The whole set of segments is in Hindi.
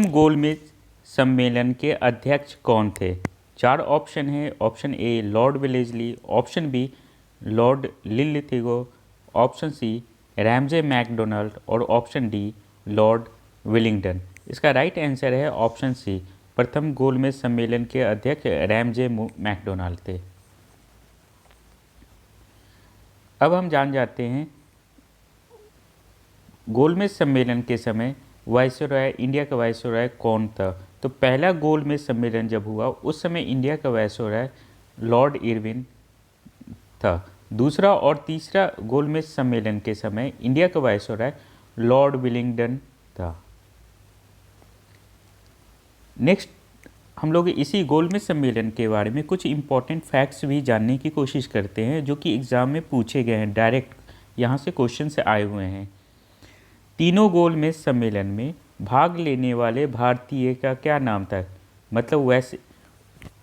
गोलमेज सम्मेलन के अध्यक्ष कौन थे? 4 ऑप्शन है। Option a Lord Wellesley, option b Lord Linlithgow, option c Ramsay MacDonald और ऑप्शन डी लॉर्ड विलिंगटन। इसका राइट आंसर है ऑप्शन सी, प्रथम गोलमेज सम्मेलन के अध्यक्ष रैमजे मैकडोनाल्ड थे। अब हम जान जाते हैं गोलमेज सम्मेलन के समय वायसरॉय, इंडिया का वायसरॉय कौन था। तो पहला गोलमेज सम्मेलन जब हुआ उस समय इंडिया का वायसरॉय लॉर्ड इरविन था। दूसरा और तीसरा गोलमेज सम्मेलन के समय इंडिया का वायसरॉय लॉर्ड विलिंगटन था। नेक्स्ट हम लोग इसी गोलमेज सम्मेलन के बारे में कुछ इंपॉर्टेंट फैक्ट्स भी जानने की कोशिश करते हैं जो कि एग्ज़ाम में पूछे गए हैं, डायरेक्ट यहाँ से क्वेश्चन से आए हुए हैं। तीनों गोलमेज सम्मेलन में भाग लेने वाले भारतीय का क्या नाम था? मतलब वैसे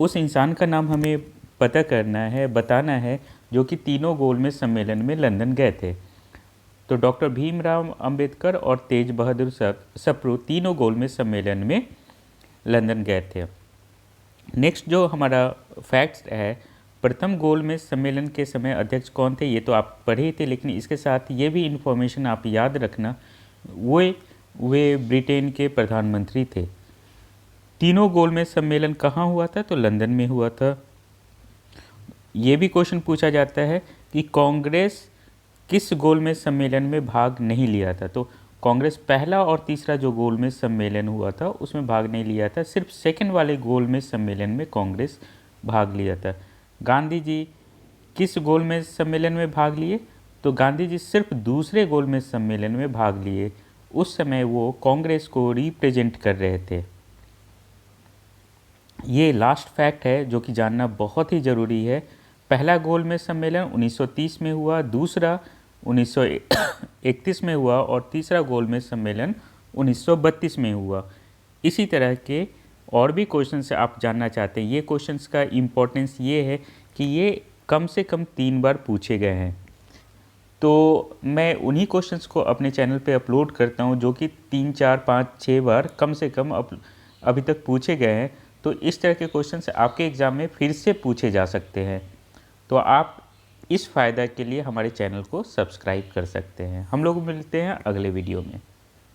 उस इंसान का नाम हमें पता करना है, बताना है जो कि तीनों गोलमेज सम्मेलन में लंदन गए थे। तो डॉक्टर भीमराव अंबेडकर और तेज बहादुर सप्रू तीनों गोलमेज सम्मेलन में लंदन गए थे। नेक्स्ट जो हमारा फैक्ट्स है, प्रथम गोलमेज सम्मेलन के समय अध्यक्ष कौन थे, ये तो आप पढ़े थे, लेकिन इसके साथ ये भी इन्फॉर्मेशन आप याद रखना, वे ब्रिटेन के प्रधानमंत्री थे। तीनों गोलमेज सम्मेलन कहाँ हुआ था? तो लंदन में हुआ था। ये भी क्वेश्चन पूछा जाता है कि कांग्रेस किस गोलमेज सम्मेलन में भाग नहीं लिया था। तो कांग्रेस पहला और तीसरा जो गोलमेज सम्मेलन हुआ था उसमें भाग नहीं लिया था, सिर्फ सेकंड वाले गोलमेज सम्मेलन में कांग्रेस भाग लिया था। गांधी जी किस गोलमेज सम्मेलन में भाग लिए? तो गांधी जी सिर्फ दूसरे गोलमेज सम्मेलन में भाग लिए, उस समय वो कांग्रेस को रिप्रेजेंट कर रहे थे। ये लास्ट फैक्ट है जो कि जानना बहुत ही ज़रूरी है। पहला गोलमेज सम्मेलन 1930 में हुआ, दूसरा 1931 में हुआ और तीसरा गोलमेज सम्मेलन 1932 में हुआ। इसी तरह के और भी क्वेश्चन से आप जानना चाहते हैं। ये क्वेश्चंस का इम्पोर्टेंस ये है कि ये कम से कम 3 बार पूछे गए हैं। तो मैं उन्हीं क्वेश्चंस को अपने चैनल पे अपलोड करता हूँ जो कि 3, 4, 5, 6 बार कम से कम अभी तक पूछे गए हैं। तो इस तरह के क्वेश्चंस आपके एग्ज़ाम में फिर से पूछे जा सकते हैं। तो आप इस फ़ायदा के लिए हमारे चैनल को सब्सक्राइब कर सकते हैं। हम लोग मिलते हैं अगले वीडियो में।